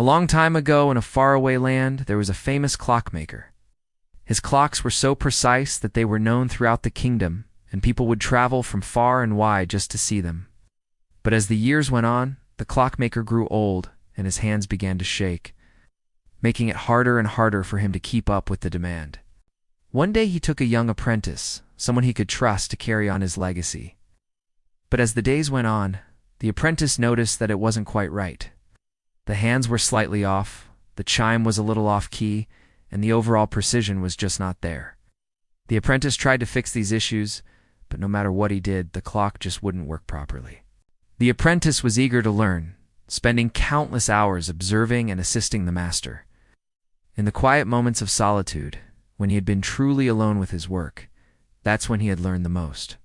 A long time ago in a faraway land, there was a famous clockmaker. His clocks were so precise that they were known throughout the kingdom, and people would travel from far and wide just to see them. But as the years went on, the clockmaker grew old, and his hands began to shake, making it harder and harder for him to keep up with the demand. One day he took a young apprentice, someone he could trust to carry on his legacy. But as the days went on, the apprentice noticed that it wasn't quite right. The hands were slightly off, the chime was a little off-key, and the overall precision was just not there. The apprentice tried to fix these issues, but no matter what he did, the clock just wouldn't work properly. The apprentice was eager to learn, spending countless hours observing and assisting the master. In the quiet moments of solitude, when he had been truly alone with his work, that's when he had learned the most.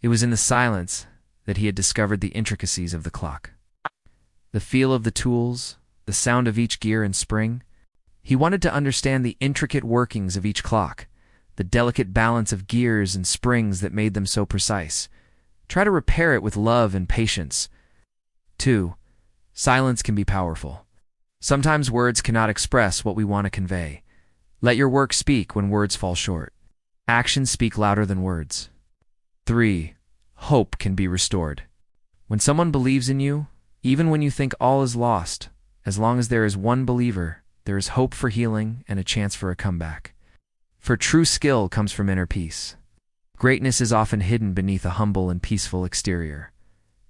It was in the silence that he had discovered the intricacies of the clock. The feel of the tools, the sound of each gear and spring. He wanted to understand the intricate workings of each clock, the delicate balance of gears and springs that made them so precise. Try to repair it with love and patience. 2. Silence can be powerful. Sometimes words cannot express what we want to convey. Let your work speak when words fall short. Actions speak louder than words. 3. Hope can be restored. When someone believes in you, even when you think all is lost, as long as there is one believer, there is hope for healing and a chance for a comeback. For true skill comes from inner peace. Greatness is often hidden beneath a humble and peaceful exterior.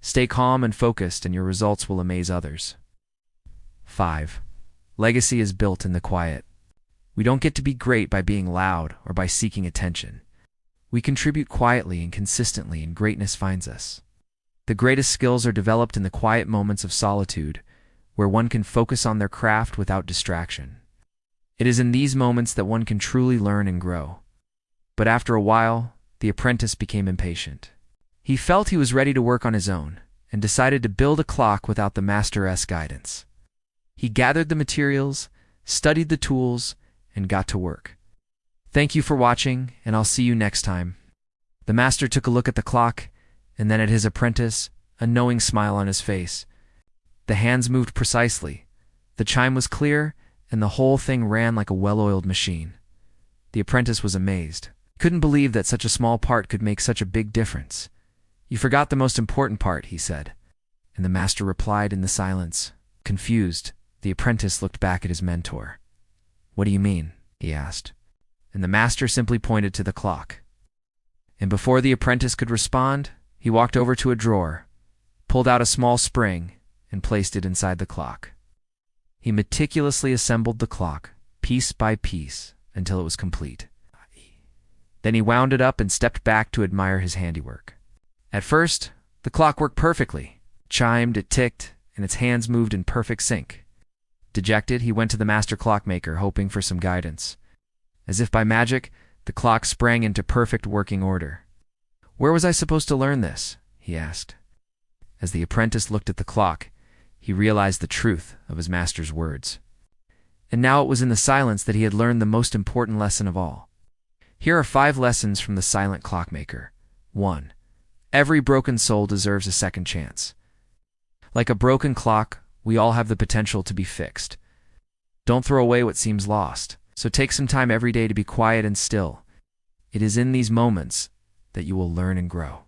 Stay calm and focused, and your results will amaze others. 5. Legacy is built in the quiet. We don't get to be great by being loud or by seeking attention. We contribute quietly and consistently, and greatness finds us. The greatest skills are developed in the quiet moments of solitude, where one can focus on their craft without distraction. It is in these moments that one can truly learn and grow. But after a while, the apprentice became impatient. He felt he was ready to work on his own, and decided to build a clock without the master's guidance. He gathered the materials, studied the tools, and got to work. Thank you for watching, and I'll see you next time. The master took a look at the clock, and then at his apprentice, a knowing smile on his face. The hands moved precisely, the chime was clear, and the whole thing ran like a well-oiled machine. The apprentice was amazed. Couldn't believe that such a small part could make such a big difference. You forgot the most important part, he said. And the master replied in the silence. Confused, the apprentice looked back at his mentor. What do you mean? He asked. And the master simply pointed to the clock. And before the apprentice could respond, he walked over to a drawer, pulled out a small spring, and placed it inside the clock. He meticulously assembled the clock, piece by piece, until it was complete. Then he wound it up and stepped back to admire his handiwork. At first, the clock worked perfectly. It chimed, it ticked, and its hands moved in perfect sync. Dejected, he went to the master clockmaker, hoping for some guidance. As if by magic, the clock sprang into perfect working order. Where was I supposed to learn this? He asked. As the apprentice looked at the clock, he realized the truth of his master's words. And now it was in the silence that he had learned the most important lesson of all. Here are 5 lessons from the silent clockmaker. 1. Every broken soul deserves a second chance. Like a broken clock, we all have the potential to be fixed. Don't throw away what seems lost, so take some time every day to be quiet and still. It is in these moments that you will learn and grow.